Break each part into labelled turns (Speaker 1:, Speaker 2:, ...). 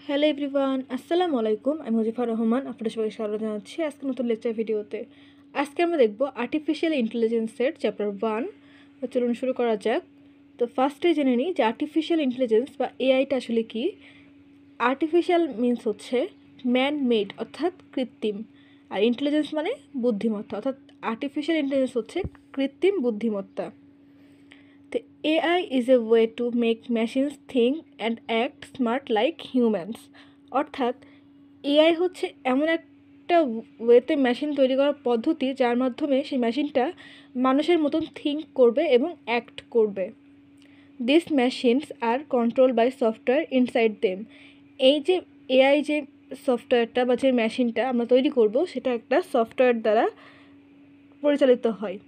Speaker 1: Hello everyone, আসসালামু আলাইকুম। আমি মুজিফার রহমান, আপনাদের সবাই স্বাগত জানাচ্ছি আজকে নতুন লেকচার ভিডিওতে। আজকে আমরা দেখব আর্টিফিশিয়াল ইন্টেলিজেন্সের চ্যাপ্টার 1। তো চলুন শুরু করা যাক। তো ফার্স্টে জেনে নিই যে আর্টিফিশিয়াল ইন্টেলিজেন্স বা এআইটা আসলে কি। আর্টিফিশিয়াল মিনস হচ্ছে ম্যান মেড অর্থাৎ কৃত্রিম, আর ইন্টেলিজেন্স মানে বুদ্ধিমত্তা, অর্থাৎ আর্টিফিশিয়াল ইন্টেলিজেন্স হচ্ছে কৃত্রিম বুদ্ধিমত্তা। The AI is a way to make machines think and act smart like humans. অর্থাৎ এআই হচ্ছে এমন একটা ওয়েতে মেশিন তৈরি করার পদ্ধতি যার মাধ্যমে সেই মেশিনটা মানুষের মতন থিঙ্ক করবে এবং অ্যাক্ট করবে। This machines are control by software inside them. এই যে এআই যে সফটওয়্যারটা বা যে মেশিনটা আমরা তৈরি করব সেটা একটা সফটওয়্যার দ্বারা পরিচালিত হয়।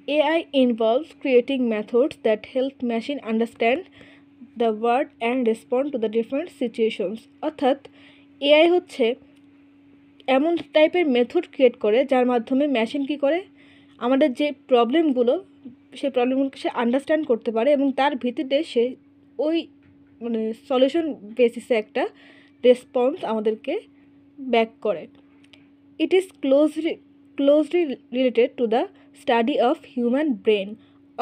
Speaker 1: AI involves creating methods that help machine understand the world and respond to the different situations. অর্থাৎ এআই হচ্ছে এমন টাইপের মেথড ক্রিয়েট করে যার মাধ্যমে মেশিন কী করে, আমাদের যে প্রবলেমগুলো সেই প্রবলেমগুলোকে সে আন্ডারস্ট্যান্ড করতে পারে এবং তার ভিত্তিতে সে ওই সলিউশন বেসিসে একটা রেসপন্স আমাদেরকে ব্যাক করে। It is closely related to the study of human brain.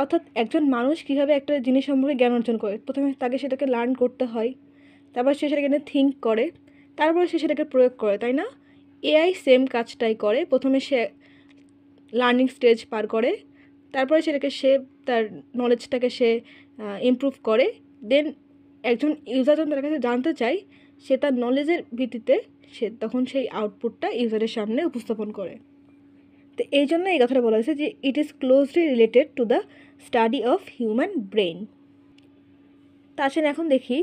Speaker 1: অর্থাৎ একজন মানুষ কীভাবে একটা জিনিস সম্পর্কে জ্ঞান অর্জন করে, প্রথমে তাকে সেটাকে লার্ন করতে হয়, তারপর সে সেটাকে নিয়ে থিঙ্ক করে, তারপরে সে সেটাকে প্রয়োগ করে, তাই না? এআই সেম কাজটাই করে। প্রথমে সে লার্নিং স্টেজ পার করে, তারপরে সেটাকে সে তার নলেজটাকে সে ইমপ্রুভ করে, দেন একজন ইউজার যখন তার কাছে জানতে চায় সে তার নলেজের ভিত্তিতে সে তখন সেই আউটপুটটা ইউজারের সামনে উপস্থাপন করে। তো এই জন্য এই কথাটা বলা হয়েছে যে it is closely related to the study of human brain. তা আসেন এখন দেখি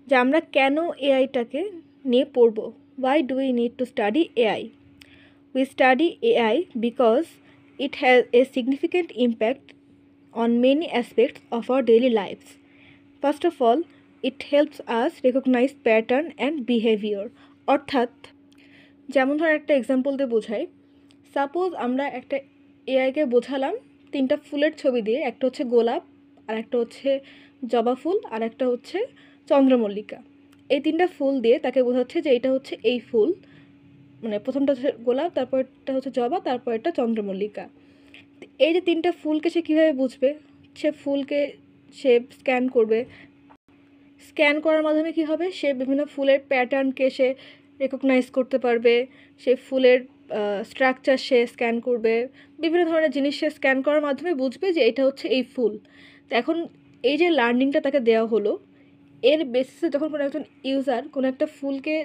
Speaker 1: যে আমরা কেন এআইটাকে নিয়ে পড়ব। Why do we need to study AI? We study AI because it has a significant impact on many aspects of our daily lives. First of all, it helps us recognize pattern and behavior. অর্থাৎ যেমন ধর একটা example দিয়ে বোঝাই, suppose আমরা একটা এআইকে বোঝালাম তিনটা ফুলের ছবি দিয়ে, একটা হচ্ছে গোলাপ, আর একটা হচ্ছে জবা ফুল, আর একটা হচ্ছে চন্দ্রমল্লিকা। এই তিনটা ফুল দিয়ে তাকে বোঝাচ্ছে যে এটা হচ্ছে এই ফুল, প্রথমটা হচ্ছে গোলাপ, তারপরটা হচ্ছে জবা, তারপর একটা চন্দ্রমল্লিকা। এই যে তিনটা ফুলকে সে কীভাবে বুঝবে? সে ফুলকে সে স্ক্যান করবে, স্ক্যান করার মাধ্যমে কী হবে, সে বিভিন্ন ফুলের প্যাটার্নকে সে রেকগনাইজ করতে পারবে, সে ফুলের স্ট্রাকচার সে স্ক্যান করবে, বিভিন্ন ধরনের জিনিস সে স্ক্যান করার মাধ্যমে বুঝবে যে এটা হচ্ছে এই ফুল। তো এখন এই যে লার্নিংটা তাকে দেওয়া হলো, এর বেসিসে যখন কোনো একজন ইউজার কোনো একটা ফুলকে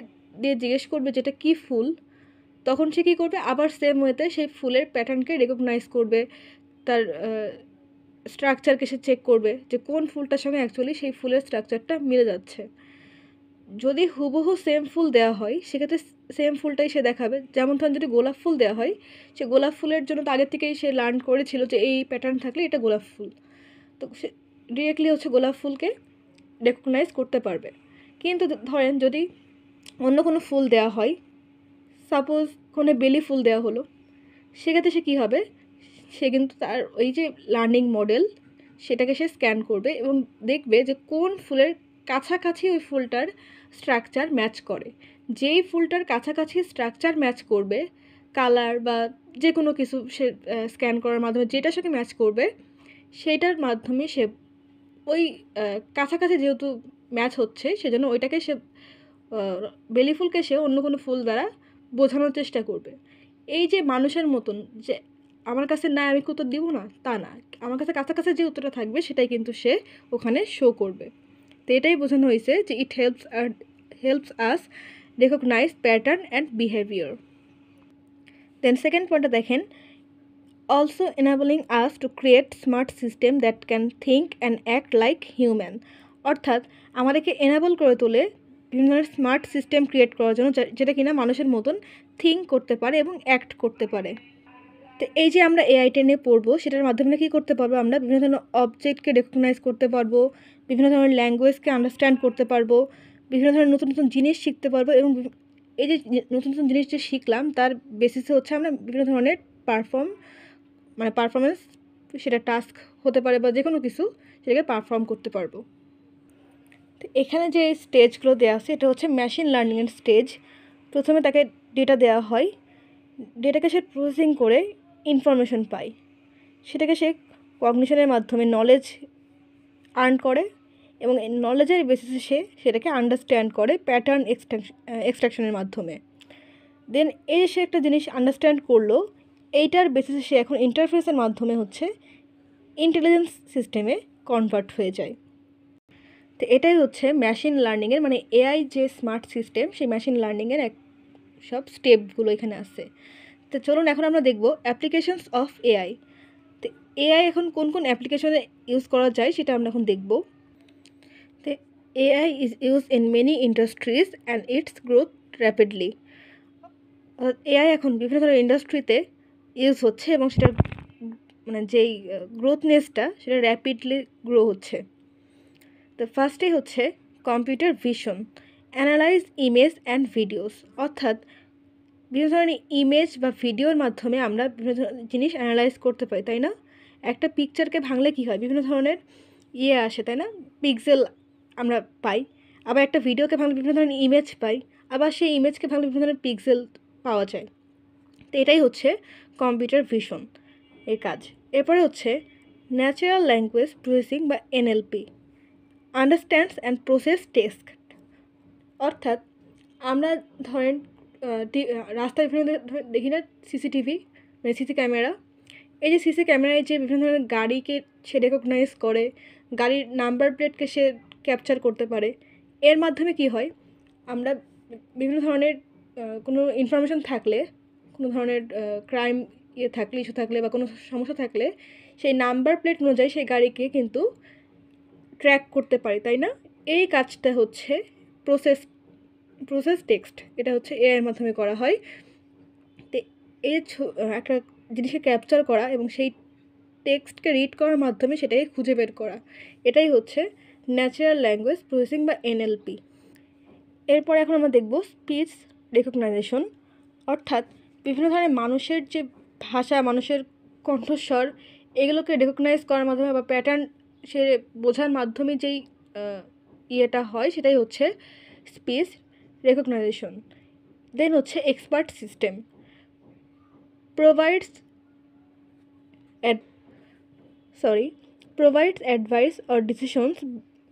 Speaker 1: দিয়ে জিজ্ঞেস করবে যেটা কী ফুল, তখন সে কী করবে, আবার সেম ওয়েতে সেই ফুলের প্যাটার্নকে রেকগনাইজ করবে, তার স্ট্রাকচারকে সে চেক করবে যে কোন ফুলটার সঙ্গে অ্যাকচুয়ালি সেই ফুলের স্ট্রাকচারটা মিলে যাচ্ছে। যদি হুবহু সেম ফুল দেওয়া হয় সেক্ষেত্রে সেম ফুলটাই সে দেখাবে। যেমন ধরুন যদি গোলাপ ফুল দেওয়া হয়, সে গোলাপ ফুলের জন্য তো আগের থেকেই সে লার্ন করেছিল যে এই প্যাটার্ন থাকলে এটা গোলাপ ফুল, তো সে ডিরেক্টলি হচ্ছে গোলাপ ফুলকে রেকগনাইজ করতে পারবে। কিন্তু ধরেন যদি অন্য কোনো ফুল দেওয়া হয়, সাপোজ কোনো বেলি ফুল দেওয়া হলো, সেক্ষেত্রে সে কী হবে, সে কিন্তু তার ওই যে লার্নিং মডেল সেটাকে সে স্ক্যান করবে এবং দেখবে যে কোন ফুলের কাছাকাছি ওই ফুলটার স্ট্রাকচার ম্যাচ করে। যেই ফুলটার কাছাকাছি স্ট্রাকচার ম্যাচ করবে, কালার বা যে কোনো কিছু সে স্ক্যান করার মাধ্যমে যেটার সাথে ম্যাচ করবে, সেইটার মাধ্যমে সে ওই কাছাকাছি যেহেতু ম্যাচ হচ্ছে সেজন্য ওইটাকে সে বেলি ফুলকে সে অন্য কোনো ফুল দ্বারা বোঝানোর চেষ্টা করবে। এই যে মানুষের মতন যে আমার কাছে না আমি উত্তর দিব না, তা না, আমার কাছে কাছাকাছি যে উত্তরটা থাকবে সেটাই কিন্তু সে ওখানে শো করবে। তো এটাই বোঝানো হয়েছে যে it helps us recognise pattern and behaviour. Then second পয়েন্টটা দেখেন, also enabling us to create smart system that can think and act like human. অর্থাৎ আমাদেরকে এনেবল করে তোলে বিভিন্ন ধরনের স্মার্ট সিস্টেম ক্রিয়েট করার জন্য যেটা কিনা মানুষের মতন থিঙ্ক করতে পারে এবং অ্যাক্ট করতে পারে। তো এই যে আমরা এআইটা নিয়ে পড়বো সেটার মাধ্যমে কী করতে পারবো, আমরা বিভিন্ন ধরনের অবজেক্টকে রেকগনাইজ করতে পারবো, বিভিন্ন ধরনের ল্যাঙ্গুয়েজকে আন্ডারস্ট্যান্ড করতে পারবো, বিভিন্ন ধরনের নতুন নতুন জিনিস শিখতে পারবো এবং এই যে নতুন নতুন জিনিস যে শিখলাম তার বেসিসে হচ্ছে আমরা বিভিন্ন ধরনের পারফরমেন্স, সেটা টাস্ক হতে পারে বা যে কোনো কিছু সেটাকে পারফর্ম করতে পারবো। তো এখানে যে স্টেজগুলো দেওয়া আছে এটা হচ্ছে মেশিন লার্নিংয়ের স্টেজ। প্রথমে তাকে ডেটা দেওয়া হয়, ডেটাকে সে প্রসেসিং করে ইনফরমেশন পায়, সেটাকে সে কগনিশনের মাধ্যমে নলেজ আর্ন করে এবং নলেজের বেসিসে সে সেটাকে আন্ডারস্ট্যান্ড করে প্যাটার্ন এক্সট্রাকশনের মাধ্যমে। দেন এই সে একটা জিনিস আন্ডারস্ট্যান্ড করলো, এইটার বেসিসে সে এখন ইন্টারফেসের মাধ্যমে হচ্ছে ইন্টেলিজেন্স সিস্টেমে কনভার্ট হয়ে যায়। তো এটাই হচ্ছে মেশিন লার্নিংয়ের মানে এআই যে স্মার্ট সিস্টেম সেই মেশিন লার্নিংয়ের এক সব স্টেপগুলো এখানে আছে। তো চলুন এখন আমরা দেখব অ্যাপ্লিকেশনস অফ এআই। তো এআই এখন কোন কোন অ্যাপ্লিকেশনে ইউজ করা যায় সেটা আমরা এখন দেখব। তো AI is use in many industries and it's growth rapidly. AI এখন বিভিন্ন ধরনের ইন্ডাস্ট্রিতে ইউজ হচ্ছে এবং সেটার মানে যেই গ্রোথনেসটা সেটা র্যাপিডলি গ্রো হচ্ছে। তো ফার্স্টেই হচ্ছে computer vision, analyse image and videos, অর্থাৎ বিভিন্ন ধরনের ইমেজ বা ভিডিওর মাধ্যমে আমরা বিভিন্ন ধরনের জিনিস অ্যানালাইজ করতে পারি, তাই না? একটা পিকচারকে ভাঙলে কী হয়, বিভিন্ন ধরনের আসে, তাই না? পিক্সেল আমরা পাই। আবার একটা ভিডিওকে ভাঙলে বিভিন্ন ধরনের ইমেজ পাই, আবার সেই ইমেজকে ভাঙলে বিভিন্ন ধরনের পিক্সেল পাওয়া যায়। তো এটাই হচ্ছে কম্পিউটার ভিশন এর কাজ। এরপরে হচ্ছে ন্যাচারাল ল্যাঙ্গুয়েজ প্রসেসিং বা NLP, understands and process text, অর্থাৎ আমরা ধরেন রাস্তায় বিভিন্ন দেখি না সিসিটিভি মানে সিসি ক্যামেরা, এই যে সিসি ক্যামেরায় যে বিভিন্ন ধরনের গাড়িকে সে রেকগনাইজ করে, গাড়ির নাম্বার প্লেটকে সে ক্যাপচার করতে পারে। এর মাধ্যমে কি হয়, আমরা বিভিন্ন ধরনের কোনো ইনফরমেশন থাকলে, কোনো ধরনের ক্রাইম থাকলে, ইস্যু থাকলে বা কোনো সমস্যা থাকলে সেই নাম্বার প্লেট অনুযায়ী সেই গাড়িকে কিন্তু ট্র্যাক করতে পারি, তাই না? এই কাজটা হচ্ছে প্রসেস টেক্সট, এটা হচ্ছে এআইয়ের মাধ্যমে করা হয়। তো এই একটা জিনিসকে ক্যাপচার করা এবং সেই টেক্সটকে রিড করার মাধ্যমে সেটাকে খুঁজে বের করা, এটাই হচ্ছে ন্যাচারাল ল্যাঙ্গুয়েজ প্রসেসিং বা এনএলপি। এরপর এখন আমরা দেখব স্পিচ রেকগনাইজেশন, অর্থাৎ বিভিন্ন ধরনের মানুষের যে ভাষা, মানুষের কণ্ঠস্বর, এগুলোকে রেকগনাইজ করার মাধ্যমে বা প্যাটার্ন সে বোঝার মাধ্যমে যেই ইয়েটা হয় সেটাই হচ্ছে স্পিচ রেকগনাইজেশন। দেন হচ্ছে expert system, provides advice or decisions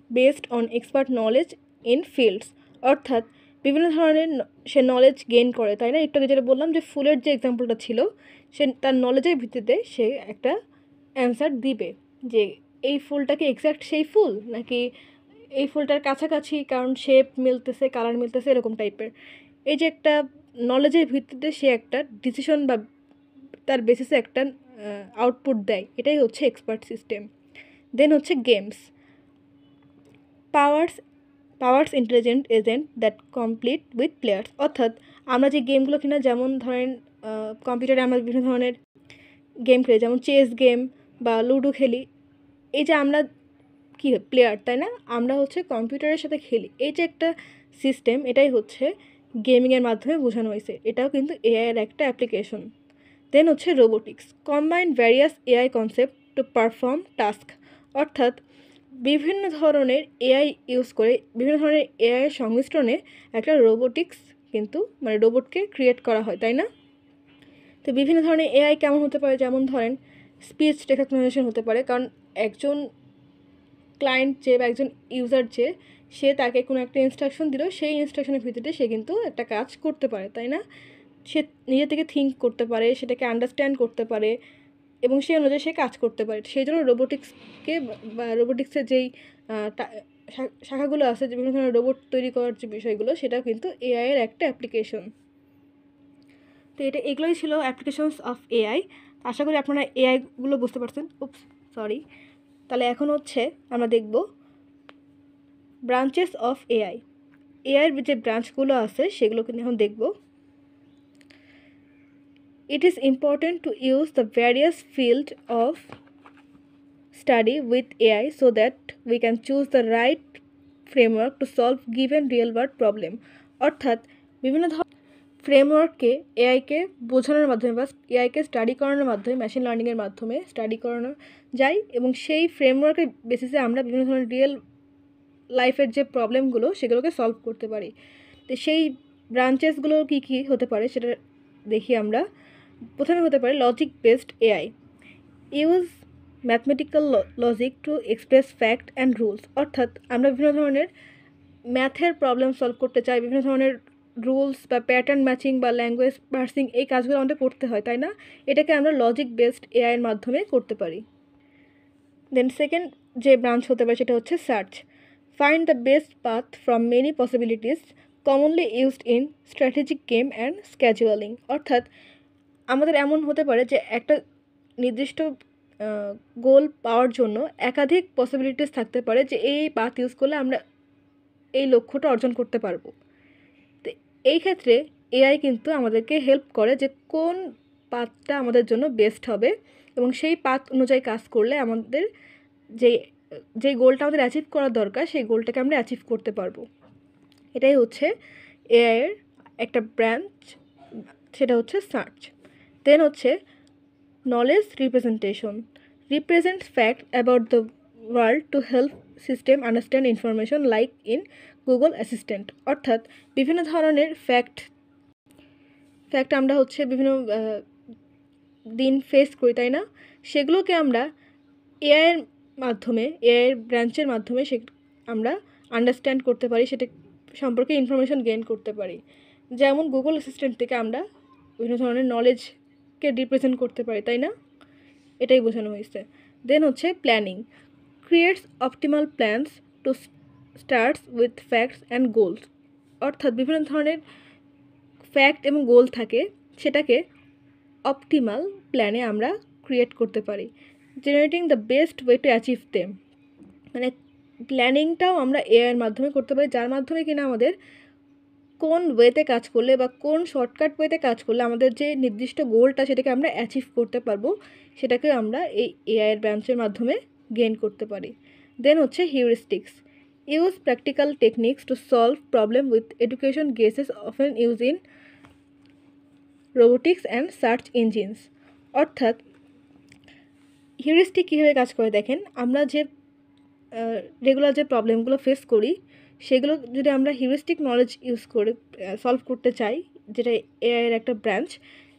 Speaker 1: based on expert knowledge in fields, অর্থাৎ বিভিন্ন ধরনের সে নলেজ গেইন করে, তাই না? একটু আগে যেটা বললাম যে ফুলের যে এক্সাম্পলটা ছিল, সে তার নলেজের ভিত্তিতে সে একটা অ্যান্সার দিবে যে এই ফুলটা কি এক্স্যাক্ট সেই ফুল নাকি এই ফুলটার কাছাকাছি, কারণ শেপ মিলতেছে, কালার মিলতেছে, এরকম টাইপের। এই যে একটা নলেজের ভিত্তিতে সে একটা ডিসিশন বা তার বেসিসে একটা আউটপুট দেয়, এটাই হচ্ছে এক্সপার্ট সিস্টেম। দেন হচ্ছে games, powers intelligent agent that complete with players, অর্থাৎ আমরা যে গেমগুলো কিনা, যেমন ধরেন কম্পিউটারে আমরা বিভিন্ন ধরনের গেম খেলি, যেমন চেস গেম বা লুডো খেলি, এই যে আমরা কী প্লেয়ার, তাই না? আমরা হচ্ছে কম্পিউটারের সাথে খেলি, এই যে একটা সিস্টেম, এটাই হচ্ছে গেমিংয়ের মাধ্যমে বোঝানো হয়েছে, এটাও কিন্তু এআইয়ের একটা অ্যাপ্লিকেশন। দেন হচ্ছে robotics, combine various AI concept to perform task, অর্থাৎ বিভিন্ন ধরনের এআই ইউজ করে, বিভিন্ন ধরনের এআইয়ের সংমিশ্রণে একটা রোবোটিক্স কিন্তু মানে রোবটকে ক্রিয়েট করা হয়, তাই না? তো বিভিন্ন ধরনের এআই কেমন হতে পারে, যেমন ধরেন স্পিচ রেকগনাইজেশন হতে পারে, কারণ একজন ক্লায়েন্ট যে বা একজন ইউজার যে, সে তাকে কোনো একটা ইনস্ট্রাকশন দিল, সেই ইনস্ট্রাকশনের ভিত্তিতে সে কিন্তু একটা কাজ করতে পারে, তাই না? সে নিজে থেকে থিঙ্ক করতে পারে, সেটাকে আন্ডারস্ট্যান্ড করতে পারে এবং সেই অনুযায়ী সে কাজ করতে পারে। সেই জন্য রোবোটিক্সকে বা রোবোটিক্সের যেই শাখাগুলো আছে, যে বিভিন্ন ধরনের রোবট তৈরি করার যে বিষয়গুলো, সেটাও কিন্তু এআইয়ের একটা অ্যাপ্লিকেশন। তো এগুলোই ছিল অ্যাপ্লিকেশনস অফ এআই। আশা করি আপনারা এআইগুলো বুঝতে পারছেন। তাহলে এখন হচ্ছে আমরা দেখব ব্রাঞ্চেস অফ এআই। এআইয়ের যে ব্রাঞ্চগুলো আছে সেগুলোকে এখন দেখব। It is important to use the various fields of study with AI so that we can choose the right framework to solve given real world problem, অর্থাৎ বিভিন্ন ফ্রেমওয়ার্ককে এআইকে বোঝানোর মাধ্যমে বা এআইকে স্টাডি করানোর মাধ্যমে, মেশিন লার্নিংয়ের মাধ্যমে স্টাডি করানো যায় এবং সেই ফ্রেমওয়ার্কের বেসিসে আমরা বিভিন্ন ধরনের রিয়েল লাইফের যে প্রবলেমগুলো সেগুলোকে সলভ করতে পারি। তো সেই ব্রাঞ্চেসগুলো কী কী হতে পারে সেটা দেখি আমরা। প্রথমে হতে পারে logic based AI, use mathematical logic to express fact and rules. অর্থাৎ আমরা বিভিন্ন ধরনের ম্যাথের প্রবলেম সলভ করতে চাই, বিভিন্ন ধরনের রুলস বা প্যাটার্ন ম্যাচিং বা ল্যাঙ্গুয়েজ পার্সিং, এই কাজগুলো আমাদের করতে হয়, তাই না? এটাকে আমরা লজিক বেসড এআইয়ের মাধ্যমে করতে পারি। দেন সেকেন্ড যে ব্রাঞ্চ হতে পারে সেটা হচ্ছে search, find the best path from many possibilities commonly used in strategic game and scheduling. অর্থাৎ আমাদের এমন হতে পারে যে একটা নির্দিষ্ট গোল পাওয়ার জন্য একাধিক পসিবিলিটিস থাকতে পারে যে এই পাথ ইউজ করলে আমরা এই লক্ষ্যটা অর্জন করতে পারবো। তো এই ক্ষেত্রে এআই কিন্তু আমাদেরকে হেল্প করে যে কোন পাথটা আমাদের জন্য বেস্ট হবে এবং সেই পাথ অনুযায়ী কাজ করলে আমাদের যে গোলটা আমাদের অ্যাচিভ করার দরকার সেই গোলটাকে আমরা অ্যাচিভ করতে পারবো। এটাই হচ্ছে এআইয়ের একটা ব্রাঞ্চ, সেটা হচ্ছে সার্চ। দেন হচ্ছে knowledge representation, represents fact about the world to help system understand information like in Google assistant. অর্থাৎ বিভিন্ন ধরনের ফ্যাক্ট আমরা হচ্ছে বিভিন্ন দিন ফেস করি, তাই না? সেগুলোকে আমরা এআইয়ের মাধ্যমে, এআইয়ের ব্রাঞ্চের মাধ্যমে আমরা আন্ডারস্ট্যান্ড করতে পারি, সেটা সম্পর্কে ইনফরমেশন গেইন করতে পারি। যেমন গুগল অ্যাসিস্ট্যান্ট থেকে আমরা বিভিন্ন ধরনের নলেজকে রিপ্রেজেন্ট করতে পারি, তাই না? এটাই বোঝানো হয়েছে। দেন হচ্ছে planning, creates optimal plans two starts with facts and goals. অর্থাৎ বিভিন্ন ধরনের ফ্যাক্ট এবং গোল থাকে, সেটাকে অপটিমাল প্ল্যানে আমরা ক্রিয়েট করতে পারি। Generating the best way to achieve them, মানে প্ল্যানিংটাও আমরা এআইয়ের মাধ্যমে করতে পারি, যার মাধ্যমে কিনা আমাদের কোন ওয়েতে কাজ করলে বা কোন শর্টকাট ওয়েতে কাজ করলে আমাদের যে নির্দিষ্ট গোলটা সেটাকে আমরা অ্যাচিভ করতে পারবো, সেটাকে আমরা এই এআইয়ের ব্রাঞ্চের মাধ্যমে গেইন করতে পারি। দেন হচ্ছে heuristics, use practical techniques to solve problem with education guesses often used in robotics and search engines. অর্থাৎ হিউরিস্টিক কীভাবে কাজ করে দেখেন, আমরা যে রেগুলার যে প্রবলেমগুলো ফেস করি সেগুলো যদি আমরা হিউরিস্টিক নলেজ ইউজ করে সলভ করতে চাই, যেটা এআইয়ের একটা ব্রাঞ্চ,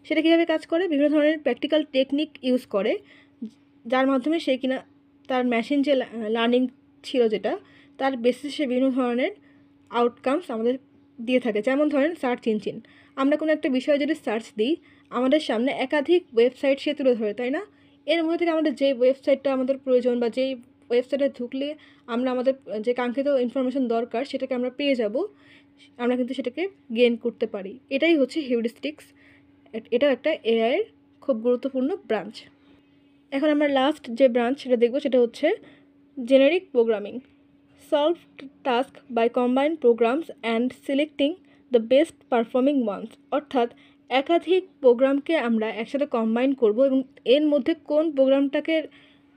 Speaker 1: সেটা কীভাবে কাজ করে, বিভিন্ন ধরনের প্র্যাকটিক্যাল টেকনিক ইউজ করে, যার মাধ্যমে সে কিনা তার মেশিন যে লার্নিং ছিল যেটা, তার বেসিসে বিভিন্ন ধরনের আউটকামস আমাদের দিয়ে থাকে। যেমন ধরেন সার্চ ইঞ্জিন, আমরা কোনো একটা বিষয়ে যদি সার্চ দিই, আমাদের সামনে একাধিক ওয়েবসাইট সে তুলে ধরে, তাই না? এর মধ্যে থেকে আমাদের যে ওয়েবসাইটটা আমাদের প্রয়োজন বা যেই ওয়েবসাইটে ঢুকলে আমরা আমাদের যে কাঙ্ক্ষিত ইনফরমেশন দরকার সেটাকে আমরা পেয়ে যাব, আমরা কিন্তু সেটাকে গেইন করতে পারি। এটাই হচ্ছে হিউরিস্টিক্স, এটাও একটা এআইয়ের খুব গুরুত্বপূর্ণ ব্রাঞ্চ। এখন আমরা লাস্ট যে ব্রাঞ্চ সেটা দেখব, সেটা হচ্ছে generic programming, solve task by combine programs and selecting the best performing ones. অর্থাৎ একাধিক প্রোগ্রামকে আমরা একসাথে কম্বাইন করব এবং এর মধ্যে কোন প্রোগ্রামটাকে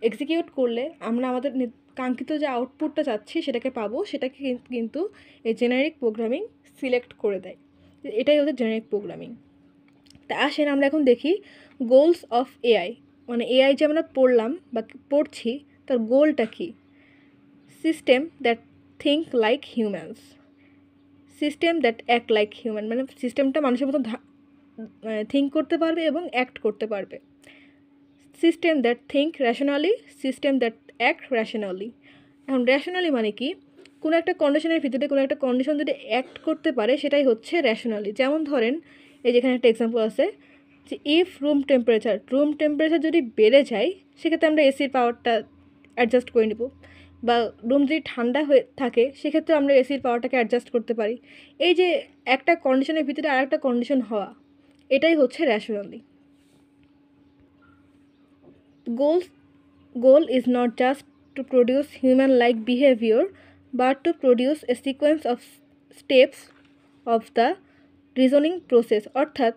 Speaker 1: এক্সিকিউট করলে আমরা আমাদের কাঙ্ক্ষিত যে আউটপুটটা চাচ্ছি সেটাকে পাবো, সেটাকে কিন্তু এই জেনারিক প্রোগ্রামিং সিলেক্ট করে দেয়। এটাই হচ্ছে জেনারিক প্রোগ্রামিং। তা আসেন আমরা এখন দেখি গোলস অফ এআই, মানে এআই যে আমরা পড়লাম বা পড়ছি তার গোলটা কী। System that think like humans, system that act like human, মানে সিস্টেমটা মানুষের মতো থিঙ্ক করতে পারবে এবং অ্যাক্ট করতে পারবে। System that think rationally, system that act rationally. এখন র্যাশনালি মানে কি, কোনো একটা কন্ডিশনের ভিতরে কোনো একটা কন্ডিশন যদি অ্যাক্ট করতে পারে সেটাই হচ্ছে র্যাশনালি। যেমন ধরেন এই যেখানে একটা এক্সাম্পল আছে যে ইফ রুম টেম্পারেচার যদি বেড়ে যায় সেক্ষেত্রে আমরা এসির পাওয়ারটা অ্যাডজাস্ট করে নেব, বা রুম যদি ঠান্ডা হয়ে থাকে সেক্ষেত্রে আমরা এসির পাওয়ারটাকে অ্যাডজাস্ট করতে পারি। এই যে একটা কন্ডিশনের ভিতরে আর একটা কন্ডিশন হওয়া, এটাই হচ্ছে rationally. Goal is not just to produce human-like behavior, but to produce a sequence of steps of the reasoning process. অর্থাৎ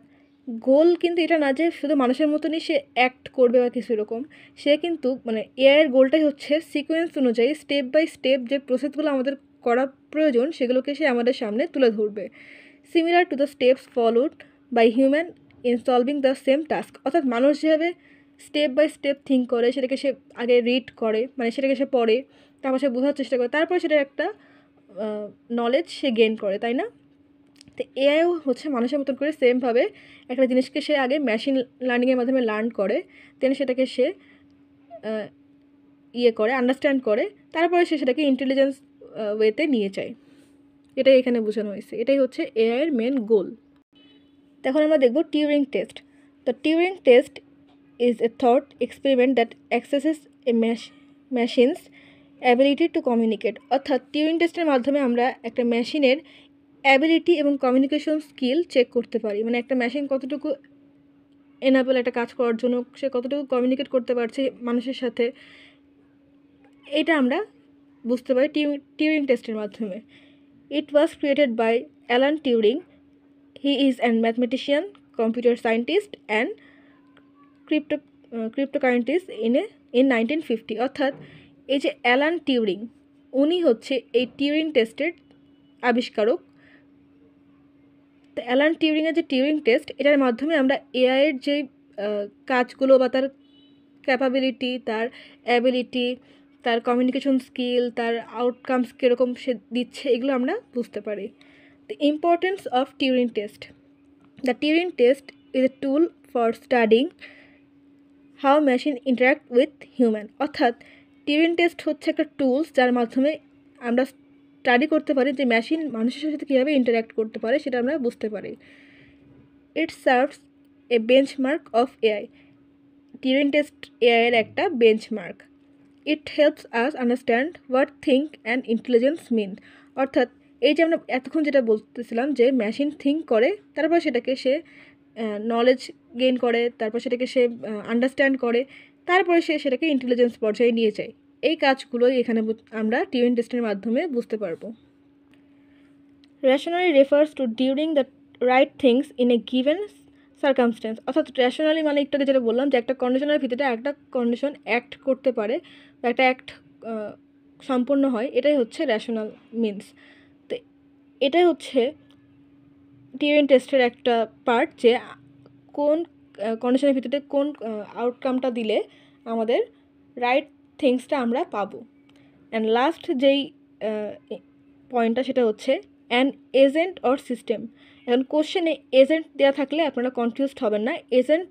Speaker 1: গোল কিন্তু এটা না যে শুধু মানুষের মতনই সে অ্যাক্ট করবে বা কিছু এরকম, সে কিন্তু মানে এআইয়ের গোলটাই হচ্ছে সিকোয়েন্স অনুযায়ী স্টেপ বাই স্টেপ যে প্রসেসগুলো আমাদের করা প্রয়োজন সেগুলোকে সে আমাদের সামনে তুলে ধরবে, similar to the steps followed by human in solving the same task. অর্থাৎ মানুষ যেভাবে স্টেপ বাই স্টেপ থিঙ্ক করে, সেটাকে সে আগে রিড করে, মানে সেটাকে সে পড়ে, তারপর সে বোঝার চেষ্টা করে, তারপরে সেটা একটা নলেজ সে গেইন করে, তাই না? তো এআইও হচ্ছে মানুষের মতন করে সেমভাবে একটা জিনিসকে সে আগে মেশিন লার্নিংয়ের মাধ্যমে লার্ন করে, দেন সেটাকে সে করে আন্ডারস্ট্যান্ড করে, তারপরে সে সেটাকে ইন্টেলিজেন্স ওয়েতে নিয়ে যায়। এটাই এখানে বোঝানো হয়েছে, এটাই হচ্ছে এআইয়ের মেন গোল। এখন আমরা দেখব Turing test. The Turing test is a thought experiment that accesses a machines ability to communicate. অর্থাৎ টিউরিং টেস্টের মাধ্যমে আমরা একটা মেশিনের অ্যাবিলিটি এবং কমিউনিকেশন স্কিল চেক করতে পারি, মানে একটা মেশিন কতটুকু এনাবেল একটা কাজ করার জন্য, সে কতটুকু কমিউনিকেট করতে পারছে মানুষের সাথে, এটা আমরা বুঝতে পারি টিউরিং টেস্টের মাধ্যমে। It was created by Alan Turing. He is an mathematician, computer scientist and cryptanalyst in 1950। অর্থাৎ এই যে অ্যালান টিউরিং, উনি হচ্ছে এই টিউরিং টেস্টের আবিষ্কারক। তো অ্যালান টিউরিংয়ের যে টিউরিং টেস্ট, এটার মাধ্যমে আমরা এআইয়ের যে কাজগুলো বা তার ক্যাপাবিলিটি, তার অ্যাবিলিটি, তার কমিউনিকেশন স্কিল, তার আউটকামস কীরকম সে দিচ্ছে, এগুলো আমরা বুঝতে পারি। The importance of Turing test. The Turing test is A tool for studying how machine interact with human. অর্থাৎ টিউরিং টেস্ট হচ্ছে একটা টুলস যার মাধ্যমে আমরা স্টাডি করতে পারি যে মেশিন মানুষের সাথে কীভাবে ইন্টারাক্ট করতে পারে, সেটা আমরা বুঝতে পারি। It serves a benchmark of AI. Turing test এআইয়ের একটা benchmark. It helps us understand what think and intelligence mean. অর্থাৎ এই যে আমরা এতক্ষণ যেটা বলতেছিলাম যে মেশিন থিঙ্ক করে, তারপর সেটাকে সে নলেজ গেইন করে, তারপর সেটাকে সে আন্ডারস্ট্যান্ড করে, তারপরে সে সেটাকে ইন্টেলিজেন্স পর্যায়ে নিয়ে যায়। এই কাজগুলোই এখানে আমরা টিউরিং টেস্টের মাধ্যমে বুঝতে পারবো। Rationally refers to during the right things in a given circumstance. অর্থাৎ রেশনালি মানে একটু আগে যেটা বললাম যে একটা কন্ডিশনের ভিতরে একটা কন্ডিশন অ্যাক্ট করতে পারে বা একটা অ্যাক্ট সম্পন্ন হয়, এটাই হচ্ছে রেশনাল মিনস। তো এটাই হচ্ছে টিউরিং টেস্টের একটা পার্ট, যে কোন কন্ডিশনের ভিতরে কোন আউটকামটা দিলে আমাদের রাইট থিংসটা আমরা পাবো। অ্যান্ড লাস্ট যেই পয়েন্টটা, সেটা হচ্ছে অ্যান এজেন্ট অর সিস্টেম। এখন কোশ্চেনে এজেন্ট দেওয়া থাকলে আপনারা কনফিউজড হবেন না, এজেন্ট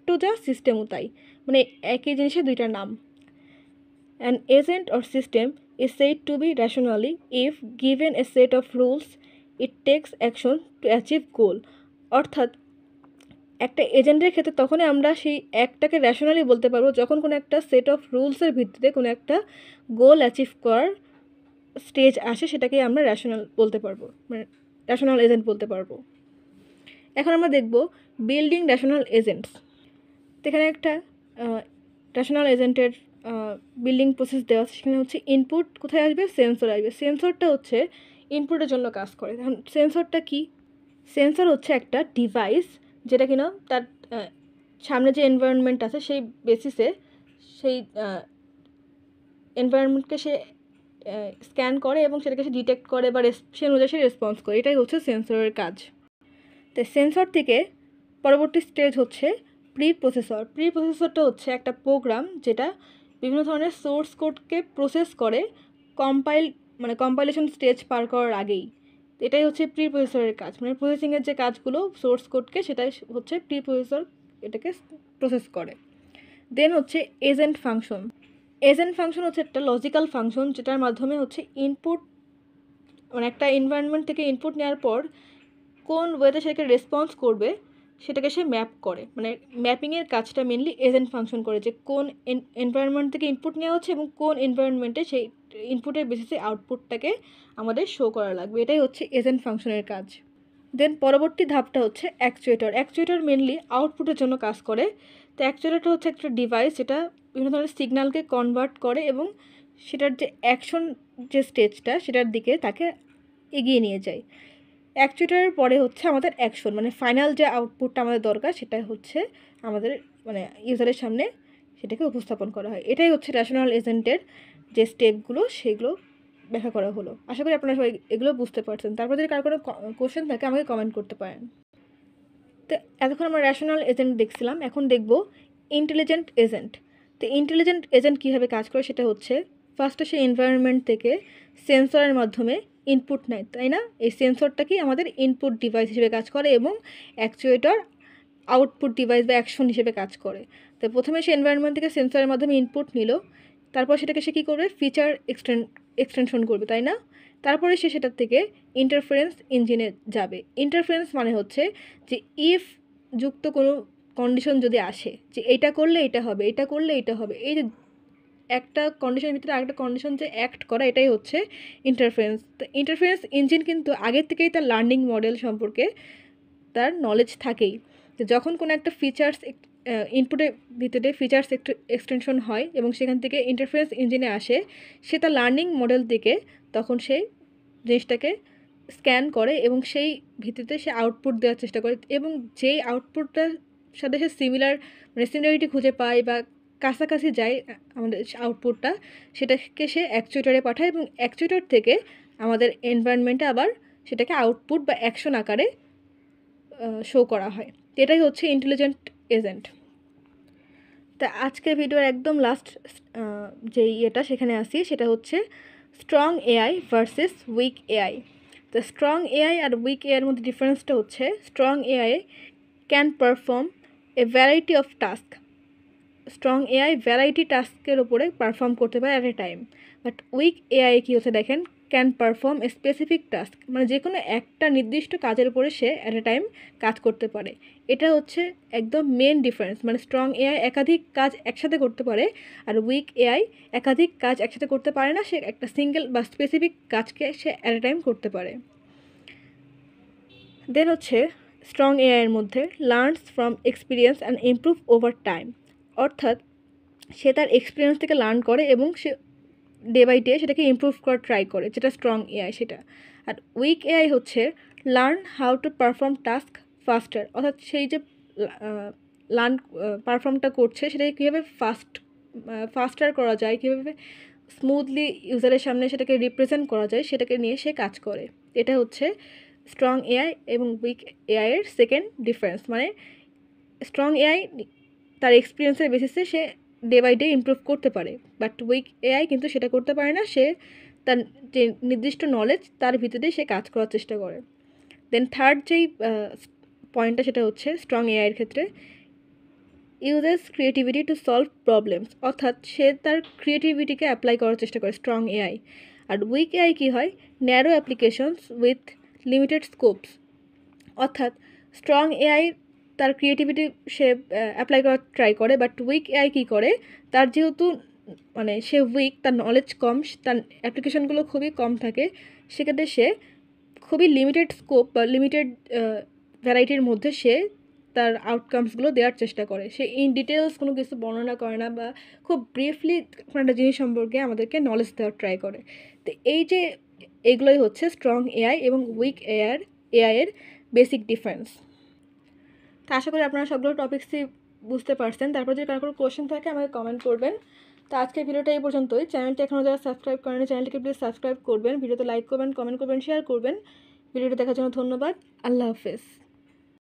Speaker 1: টু যা সিস্টেমও তাই, মানে একই জিনিসের দুইটা নাম। An agent or system is said to be rationally if given a set of rules it takes action to achieve goal। অর্থাৎ একটা এজেন্টের ক্ষেত্রে তখনই আমরা সেই একটাকে র্যাশনালি বলতে পারবো যখন কোনো একটা সেট অফ রুলসের ভিত্তিতে কোনো একটা গোল অ্যাচিভ করার স্টেজ আসে, সেটাকে আমরা র্যাশনাল বলতে পারবো, মানে র্যাশনাল এজেন্ট বলতে পারবো। এখন আমরা দেখব বিল্ডিং র্যাশনাল এজেন্টস। তো এখানে একটা র্যাশনাল এজেন্টের বিল্ডিং প্রসেস দেওয়া আছে। সেখানে হচ্ছে ইনপুট কোথায় আসবে, সেন্সর আসবে। সেন্সরটা হচ্ছে ইনপুটের জন্য কাজ করে। এখন সেন্সরটা কি? সেন্সর হচ্ছে একটা ডিভাইস যেটা কিনা তার সামনে যে এনভায়রনমেন্ট আছে সেই বেসিসে সেই এনভায়রনমেন্টকে সে স্ক্যান করে এবং সেটাকে সে ডিটেক্ট করে বা সে অনুযায়ী সে রেসপন্স করে। এটাই হচ্ছে সেন্সরের কাজ। তো সেন্সর থেকে পরবর্তী স্টেজ হচ্ছে প্রি প্রসেসর। প্রি প্রসেসরটা হচ্ছে একটা প্রোগ্রাম যেটা বিভিন্ন ধরনের সোর্স কোডকে প্রসেস করে কম্পাইলেশন স্টেজ পার করার আগেই। এটাই হচ্ছে প্রি প্রসেসরের কাজ, মানে প্রসেসিংয়ের যে কাজগুলো সোর্স কোডকে, সেটাই হচ্ছে প্রি প্রসেসর এটাকে প্রসেস করে। দেন হচ্ছে এজেন্ট ফাংশন। এজেন্ট ফাংশন হচ্ছে একটা লজিক্যাল ফাংশন যেটার মাধ্যমে হচ্ছে ইনপুট, মানে একটা এনভায়রনমেন্ট থেকে ইনপুট নেওয়ার পর কোন ওয়েতে সেটাকে রেসপন্স করবে সেটাকে সে ম্যাপ করে। মানে ম্যাপিংয়ের কাজটা মেনলি এজেন্ট ফাংশন করে, যে কোন এনভায়রনমেন্ট থেকে ইনপুট নেওয়া হচ্ছে এবং কোন এনভায়রনমেন্টে সেই ইনপুটের বেসিসে আউটপুটটাকে আমাদের শো করা লাগবে। এটাই হচ্ছে এজেন্ট ফাংশনের কাজ। দেন পরবর্তী ধাপটা হচ্ছে অ্যাকচুয়েটর। অ্যাকচুয়েটর মেনলি আউটপুটের জন্য কাজ করে। তো অ্যাকচুয়েটরটা হচ্ছে একটা ডিভাইস যেটা বিভিন্ন ধরনের সিগন্যালকে কনভার্ট করে এবং সেটার যে অ্যাকশন যে স্টেজটা সেটার দিকে তাকে এগিয়ে নিয়ে যায়। অ্যাকচুয়েটরের পরে হচ্ছে আমাদের অ্যাকশন, মানে ফাইনাল যে আউটপুটটা আমাদের দরকার সেটা হচ্ছে আমাদের মানে ইউজারের সামনে সেটাকে উপস্থাপন করা হয়। এটাই হচ্ছে র্যাশনাল এজেন্টের যে স্টেপগুলো সেগুলো ব্যাখ্যা করা হলো। আশা করি আপনারা সবাই এগুলো বুঝতে পারছেন। তারপর যদি কার কোনো কোশ্চেন থাকে আমাকে কমেন্ট করতে পারেন। তো এতক্ষণ আমরা র্যাশনাল এজেন্ট দেখছিলাম, এখন দেখব ইন্টেলিজেন্ট এজেন্ট। তো ইন্টেলিজেন্ট এজেন্ট কীভাবে কাজ করে সেটা হচ্ছে ফার্স্টে সে এনভায়রনমেন্ট থেকে সেন্সরের মাধ্যমে ইনপুট নেয়, তাই না? এই সেন্সরটা কি আমাদের ইনপুট ডিভাইস হিসেবে কাজ করে এবং অ্যাকচুয়েটর আউটপুট ডিভাইস বা অ্যাকশন হিসেবে কাজ করে। তো প্রথমে সে এনভায়রনমেন্ট থেকে সেন্সরের মাধ্যমে ইনপুট নিল, তারপর সেটাকে সে কী করবে, ফিচার এক্সটেনশন করবে, তাই না? তারপরে সে সেটার থেকে ইন্টারফারেন্স ইঞ্জিনে যাবে। ইন্টারফারেন্স মানে হচ্ছে যে ইফ যুক্ত কোনো কন্ডিশন যদি আসে যে এটা করলে এটা হবে, এটা করলে এটা হবে, এই যে একটা কন্ডিশনের ভিতরে আরেকটা কন্ডিশন যে অ্যাক্ট করা, এটাই হচ্ছে ইন্টারফারেন্স। তো ইন্টারফারেন্স ইঞ্জিন কিন্তু আগের থেকেই তার লার্নিং মডেল সম্পর্কে তার নলেজ থাকেই। তো যখন কোনো একটা ফিচার্স ইনপুটের ভিতরে ফিচার্স এক্সটেনশন হয় এবং সেখান থেকে ইন্টারফারেন্স ইঞ্জিনে আসে, সে তার লার্নিং মডেল থেকে তখন সেই জিনিসটাকে স্ক্যান করে এবং সেই ভিত্তিতে সে আউটপুট দেওয়ার চেষ্টা করে এবং যেই আউটপুটটার সাথে সে সিমিলারিটি খুঁজে পায় বা কাছাকাছি যায় আমাদের আউটপুটটা, সেটাকে সে অ্যাকচুয়েটরে পাঠায় এবং অ্যাকচুয়েটর থেকে আমাদের এনভায়রনমেন্টে আবার সেটাকে আউটপুট বা অ্যাকশন আকারে শো করা হয়। এটাই হচ্ছে ইন্টেলিজেন্ট এজেন্ট। তা আজকের ভিডিওর একদম লাস্ট যে ইয়েটা সেখানে আসি, সেটা হচ্ছে strong AI versus weak AI. তো স্ট্রং এআই আর উইক এআইয়ের মধ্যে ডিফারেন্সটা হচ্ছে strong AI can perform a variety of task. Strong AI variety টাস্কের ওপরে পারফর্ম করতে পারে at a time. But weak AI কী হচ্ছে দেখেন, can perform a specific task, মানে যে কোনো একটা নির্দিষ্ট কাজের উপরে সে অ্যাট এ টাইম কাজ করতে পারে। এটা হচ্ছে একদম মেন ডিফারেন্স। মানে স্ট্রং এআই একাধিক কাজ একসাথে করতে পারে আর উইক এআই একাধিক কাজ একসাথে করতে পারে না, সে একটা সিঙ্গেল বা স্পেসিফিক কাজকে সে অ্যাট এ টাইম করতে পারে। দেন হচ্ছে স্ট্রং এআইয়ের মধ্যে learns from experience and improve over time, অর্থাৎ সে তার এক্সপিরিয়েন্স থেকে লার্ন করে এবং সে ডে বাই ডে সেটাকে ইমপ্রুভ করার ট্রাই করে, যেটা স্ট্রং এআই সেটা। আর উইক এআই হচ্ছে learn how to perform task ফাস্টার, অর্থাৎ সেই যে লার্ন পারফর্মটা করছে সেটাকে কীভাবে ফাস্টার করা যায়, কীভাবে স্মুথলি ইউজারের সামনে সেটাকে রিপ্রেজেন্ট করা যায়, সেটাকে নিয়ে সে কাজ করে। এটা হচ্ছে স্ট্রং এআই এবং উইক এআইয়ের সেকেন্ড ডিফারেন্স। মানে স্ট্রং এআই তার এক্সপিরিয়েন্সের বেসিসে সে ডে বাই ডে ইমপ্রুভ করতে পারে, বাট উইক এআই কিন্তু সেটা করতে পারে না। সে তার যে নির্দিষ্ট নলেজ তার ভিতরে সে কাজ করার চেষ্টা করে। দেন থার্ড যেই পয়েন্টটা সেটা হচ্ছে স্ট্রং এআইয়ের ক্ষেত্রে uses creativity to solve problems, অর্থাৎ সে তার ক্রিয়েটিভিটিকে অ্যাপ্লাই করার চেষ্টা করে স্ট্রং এআই। আর উইক এআই কী হয়, narrow applications with limited scopes, অর্থাৎ স্ট্রং এআই তার ক্রিয়েটিভিটি সে অ্যাপ্লাই করার ট্রাই করে, বাট উইক এআই কী করে, তার যেহেতু মানে সে উইক, তার নলেজ কম, তার অ্যাপ্লিকেশনগুলো খুবই কম থাকে, সেক্ষেত্রে সে খুবই লিমিটেড স্কোপ বা লিমিটেড ভ্যারাইটির মধ্যে সে তার আউটকামসগুলো দেওয়ার চেষ্টা করে। সে ইন ডিটেলস কোনো কিছু বর্ণনা করে না বা খুব ব্রিফলি কোনো একটা জিনিস সম্পর্কে আমাদেরকে নলেজ দেওয়ার ট্রাই করে। তো এই যে এগুলোই হচ্ছে স্ট্রং এআই এবং উইক এআইয়ের বেসিক ডিফারেন্স। তো আশা করি আপনারা সবগুলো টপিক্সই বুঝতে পারছেন। তারপর যদি কারো কোনো কোয়েশ্চেন থাকে আমাকে কমেন্ট করবেন। তো আজকের ভিডিওটা এই পর্যন্তই। চ্যানেলটি এখনও যারা সাবস্ক্রাইব করেন, চ্যানেলটিকে প্লিজ সাবস্ক্রাইব করবেন, ভিডিওতে লাইক করবেন, কমেন্ট করবেন, শেয়ার করবেন। ভিডিওটি দেখার জন্য ধন্যবাদ। আল্লাহ হাফেজ।